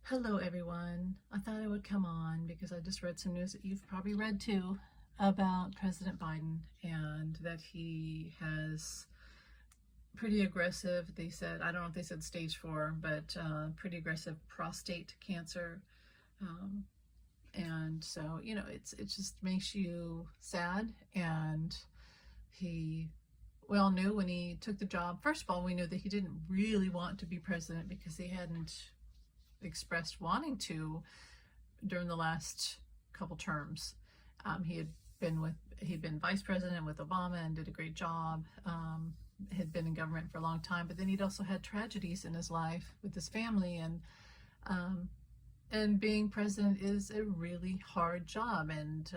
Hello, everyone. I thought I would come on because I just read some news that you've probably read too about President Biden and that he has pretty aggressive, they said, I don't know if they said stage 4, but pretty aggressive prostate cancer. Um, and so, it just makes you sad. And we all knew when he took the job, first of all, we knew that he didn't really want to be president because he hadn't expressed wanting to during the last couple terms. He'd been vice president with Obama and did a great job. Had been in government for a long time, but then he'd also had tragedies in his life with his family, and being president is a really hard job. And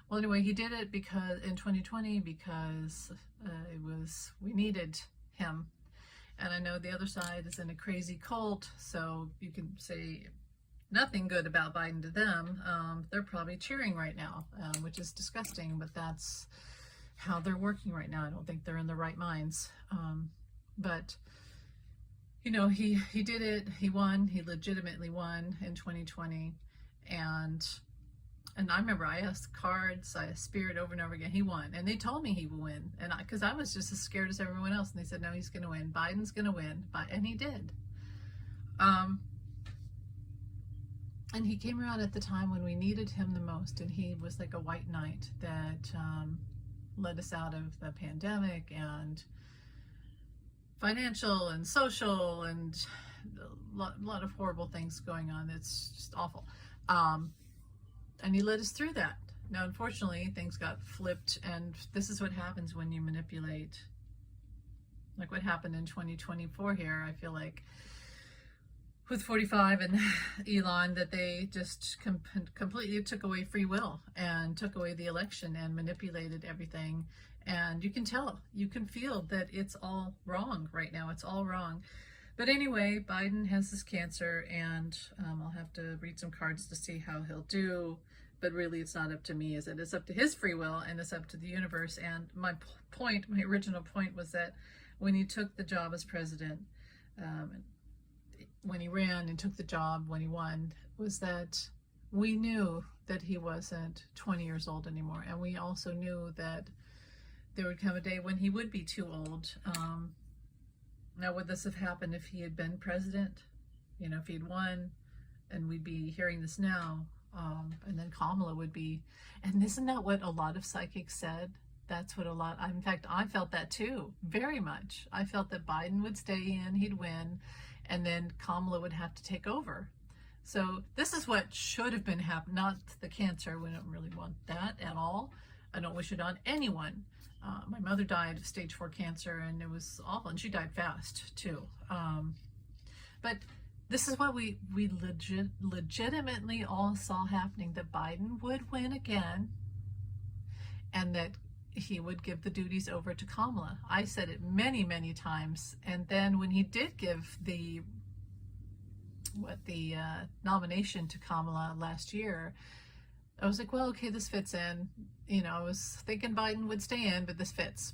well, anyway, he did it because in 2020 because we needed him. And I know the other side is in a crazy cult, so you can say nothing good about Biden to them. They're probably cheering right now, which is disgusting, but that's how they're working right now. I don't think they're in their right minds. But, he did it. He won. He legitimately won in 2020. And I remember I asked cards, I asked Spirit over and over again. He won. And they told me he would win. And because I was just as scared as everyone else. And they said, no, he's going to win. Biden's going to win. And he did. And he came around at the time when we needed him the most. And he was like a white knight that led us out of the pandemic and financial and social and a lot of horrible things going on. It's just awful. And he led us through that. Now, unfortunately, things got flipped, and this is what happens when you manipulate. Like what happened in 2024 here, I feel like, with 45 and Elon, that they just completely took away free will and took away the election and manipulated everything. And you can tell, you can feel that it's all wrong right now. It's all wrong. But anyway, Biden has this cancer, and I'll have to read some cards to see how he'll do. But really, it's not up to me, is it? It's up to his free will, and it's up to the universe. And my original point was that when he took the job as president, when he ran and took the job, when he won, was that we knew that he wasn't 20 years old anymore. And we also knew that there would come a day when he would be too old. Now, would this have happened if he had been president? If he'd won, and we'd be hearing this now, and then Kamala would be, and isn't that what a lot of psychics said? That's what in fact, I felt that too, very much. I felt that Biden would stay in, he'd win, and then Kamala would have to take over. So this is what should have been happening, not the cancer. We don't really want that at all. I don't wish it on anyone. My mother died of stage 4 cancer, and it was awful, and she died fast too. But this is what we legitimately all saw happening, that Biden would win again, and that he would give the duties over to Kamala. I said it many, many times. And then when he did give the nomination to Kamala last year, I was like, well, okay, this fits in. I was thinking Biden would stay in, but this fits.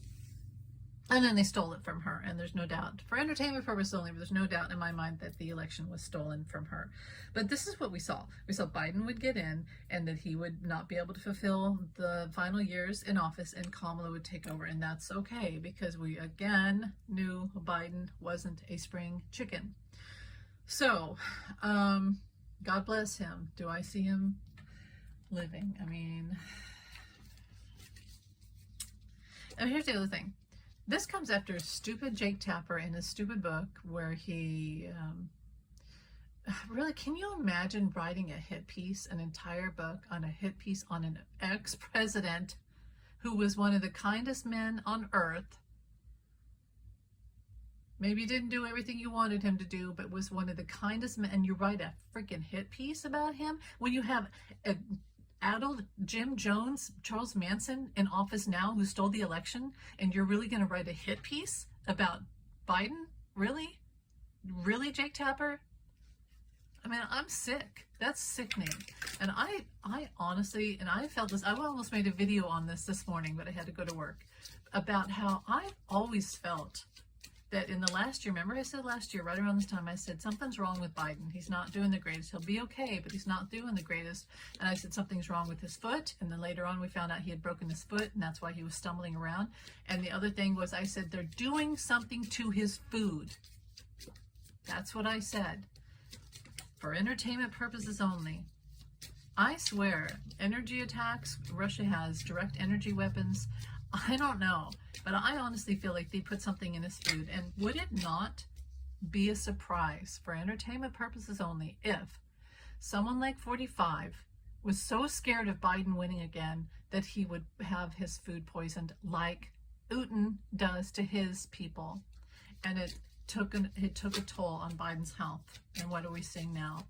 And then they stole it from her, and there's no doubt, for entertainment purposes only, but there's no doubt in my mind that the election was stolen from her. But this is what we saw. We saw Biden would get in, and that he would not be able to fulfill the final years in office, and Kamala would take over. And that's okay, because we again knew Biden wasn't a spring chicken. So, God bless him. Do I see him living? And here's the other thing. This comes after stupid Jake Tapper in his stupid book where he, really, can you imagine writing a hit piece, an entire book on a hit piece on an ex-president who was one of the kindest men on earth? Maybe didn't do everything you wanted him to do, but was one of the kindest men, and you write a freaking hit piece about him when you have a addled Jim Jones, Charles Manson in office now, who stole the election, and you're really going to write a hit piece about Biden? Really? Really, Jake Tapper? I'm sick. That's sickening. And I honestly, and I felt this, I almost made a video on this morning, but I had to go to work, about how I've always felt that in the last year, remember I said last year, right around this time, I said something's wrong with Biden. He's not doing the greatest. He'll be okay, but he's not doing the greatest. And I said something's wrong with his foot. And then later on we found out he had broken his foot, and that's why he was stumbling around. And the other thing was, I said they're doing something to his food. That's what I said. For entertainment purposes only. I swear, energy attacks, Russia has direct energy weapons. I don't know, but I honestly feel like they put something in his food. And would it not be a surprise, for entertainment purposes only, if someone like 45 was so scared of Biden winning again that he would have his food poisoned like Putin does to his people? And it took a toll on Biden's health. And what are we seeing now?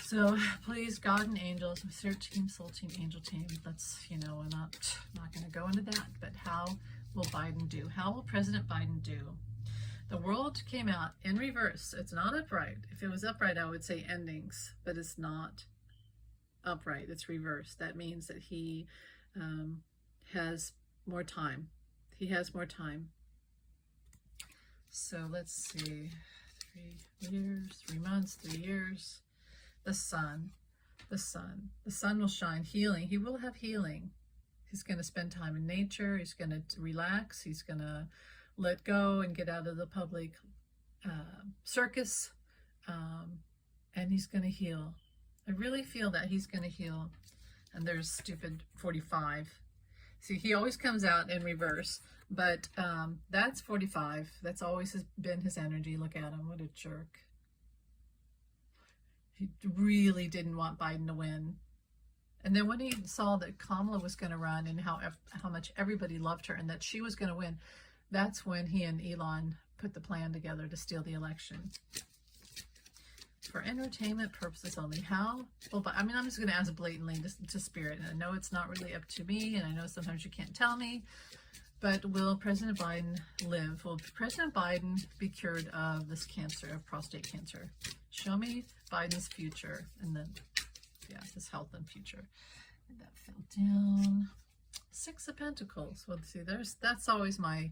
So please, God and angels, search team, soul team, angel team. Let's, I'm not going to go into that. But how will Biden do? How will President Biden do? The world came out in reverse. It's not upright. If it was upright, I would say endings, but it's not upright. It's reverse. That means that he has more time. He has more time. So let's see. 3 years, 3 months, 3 years. The sun will shine. Healing. He will have healing. He's going to spend time in nature. He's going to relax. He's going to let go and get out of the public circus. And he's going to heal. I really feel that he's going to heal. And there's stupid 45. See, he always comes out in reverse. But that's 45. That's always been his energy. Look at him. What a jerk. He really didn't want Biden to win. And then when he saw that Kamala was going to run and how much everybody loved her and that she was going to win, that's when he and Elon put the plan together to steal the election. For entertainment purposes only. How? Well, but, I'm just going to ask blatantly to Spirit. And I know it's not really up to me, and I know sometimes you can't tell me. But will President Biden live? Will President Biden be cured of this cancer, of prostate cancer? Show me Biden's future, and then, his health and future. And that fell down. 6 of Pentacles. Well, see, that's always my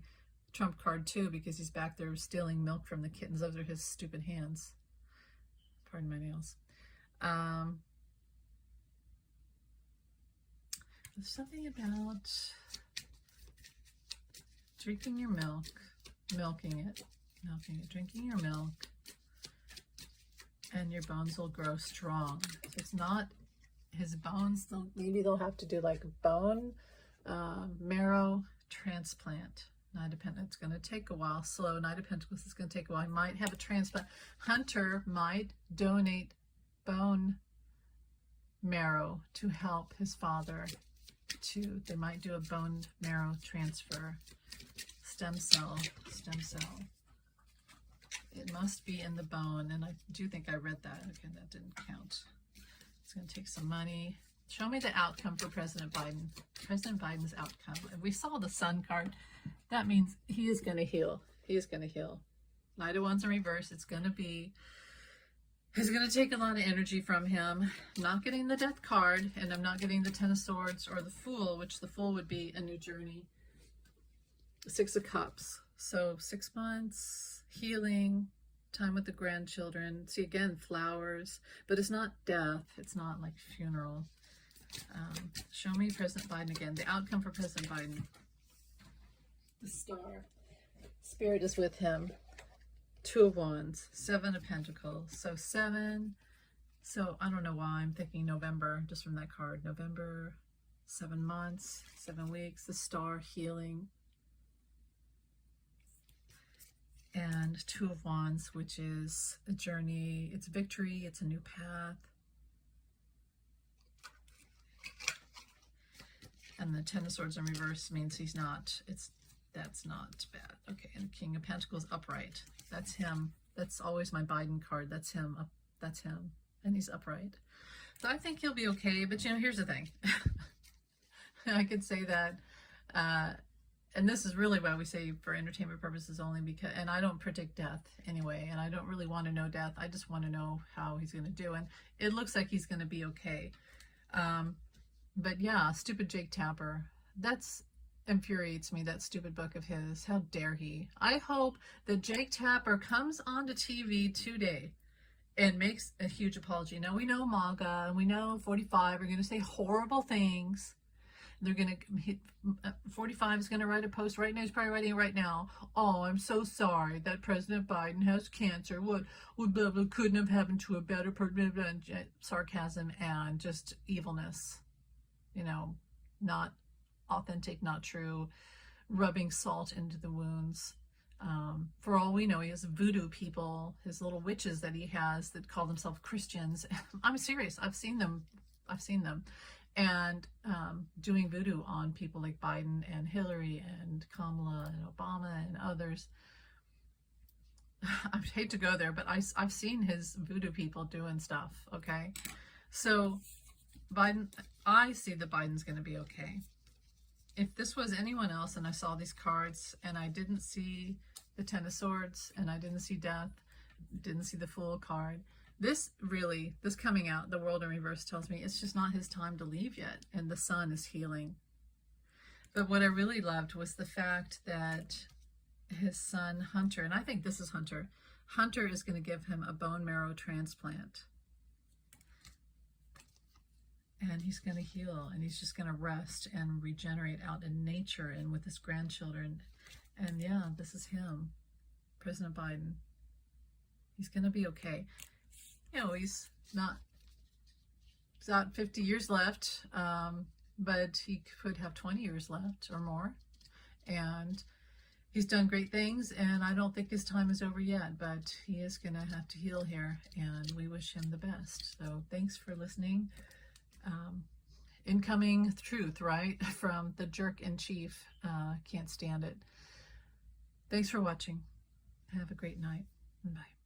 trump card too, because he's back there stealing milk from the kittens. Those are his stupid hands. Pardon my nails. There's something about drinking your milk, milking it, drinking your milk, and your bones will grow strong. So it's not his bones, maybe they'll have to do like bone marrow transplant. Knight of Pentacles, it's going to take a while. Slow. Knight of Pentacles is going to take a while. He might have a transplant. Hunter might donate bone marrow to help his father. They might do a bone marrow transfer. Stem cell. It must be in the bone, and I do think I read that. Okay, that didn't count. It's going to take some money. Show me the outcome for President Biden. President Biden's outcome. If we saw the Sun card, that means he is going to heal. He is going to heal. Knight of Wands in reverse. It's going to take a lot of energy from him. I'm not getting the Death card, and I'm not getting the Ten of Swords or the Fool, which the Fool would be a new journey. 6 of Cups. So 6 months, healing, time with the grandchildren. See, again, flowers, but it's not death. It's not like funeral. Show me President Biden again. The outcome for President Biden. The Star. Spirit is with him. 2 of Wands. 7 of Pentacles. So 7. So I don't know why I'm thinking November, just from that card. November, 7 months, 7 weeks. The Star, healing. And 2 of Wands, which is a journey. It's victory. It's a new path. And the Ten of Swords in reverse means that's not bad. Okay, and the King of Pentacles upright. That's him. That's always my Biden card. That's him. That's him. And he's upright. So I think he'll be okay. But, here's the thing. I could say that, and this is really why we say for entertainment purposes only, because, and I don't predict death anyway, and I don't really want to know death. I just want to know how he's going to do. And it looks like he's going to be okay. But yeah, stupid Jake Tapper. That's infuriates me, that stupid book of his. How dare he? I hope that Jake Tapper comes onto TV today and makes a huge apology. Now, we know MAGA and we know 45 are going to say horrible things. They're going to, 45 is going to write a post right now. He's probably writing it right now. Oh, I'm so sorry that President Biden has cancer. What blah, blah, couldn't have happened to a better person. Sarcasm and just evilness. You know, not authentic, not true, rubbing salt into the wounds. For all we know, he has voodoo people, his little witches that he has that call themselves Christians. I'm serious. I've seen them. And doing voodoo on people like Biden and Hillary and Kamala and Obama and others. I hate to go there, but I've seen his voodoo people doing stuff, okay? So Biden, I see that Biden's going to be okay. If this was anyone else and I saw these cards and I didn't see the Ten of Swords and I didn't see death, didn't see the Fool card, this coming out, the World in Reverse, tells me it's just not his time to leave yet, and the Sun is healing. But what I really loved was the fact that his son Hunter, and I think this is Hunter is going to give him a bone marrow transplant. And he's going to heal, and he's just going to rest and regenerate out in nature and with his grandchildren. And yeah, this is him, President Biden. He's going to be okay. You know, he's got 50 years left, but he could have 20 years left or more. And he's done great things, and I don't think his time is over yet, but he is going to have to heal here, and we wish him the best. So thanks for listening. Incoming truth, right? From the jerk-in-chief. Can't stand it. Thanks for watching. Have a great night. Bye.